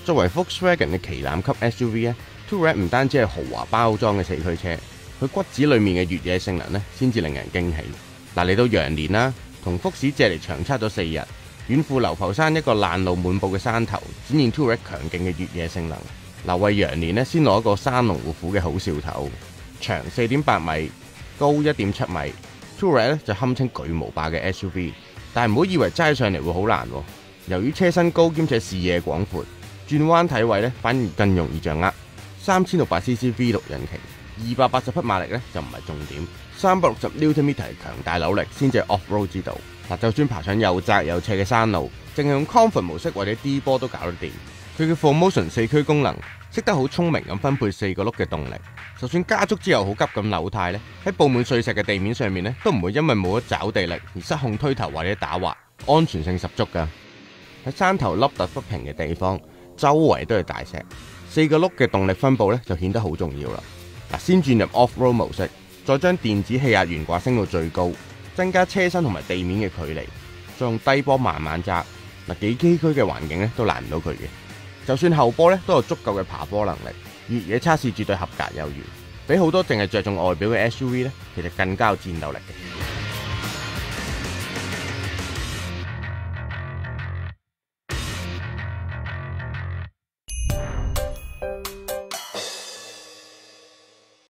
作為 Volkswagen 嘅旗艦級 SUV 咧，Touareg 唔單止係豪華包裝嘅四驅車，佢骨子裡面嘅越野性能咧，先至令人驚喜。嗱，嚟到羊年啦，同福士借嚟長測咗4日，遠赴流浮山一個爛路滿布嘅山頭，展現 Touareg 強勁嘅越野性能。嗱，為羊年咧先攞一個生龍活虎嘅好兆頭，長4.8米，高1.7米。Touareg 咧就堪稱巨無霸嘅 SUV， 但係唔好以為揸上嚟會好難喎。由於車身高兼且視野廣闊，轉彎體位咧反而更容易掌握。3600cc V6 引擎，280匹馬力咧就唔係重點，360 Nm 強大扭力先至係 off-road 之道。嗱，就算爬上又窄又斜嘅山路，淨係用 Comfort 模式或者 D 波都搞得掂。佢嘅 4Motion 四驅功能識得好聰明咁分配4個轆嘅動力，就算加速之後好急咁扭軚咧，喺佈滿碎石嘅地面上面咧，都唔會因為冇咗抓地力而失控推頭或者打滑，安全性十足㗎。喺山頭凹凸不平嘅地方，周圍都係大石，4個轆嘅動力分佈咧就顯得好重要啦。嗱，先轉入 Off-road 模式，再將電子氣壓懸掛升到最高，增加車身同埋地面嘅距離，再用低波慢慢揸。嗱，幾崎嶇嘅環境咧都難唔到佢嘅。就算後波咧都有足夠嘅爬坡能力，越野測試絕對合格有餘，比好多淨係着重外表嘅 SUV 咧，其實更加有戰鬥力嘅。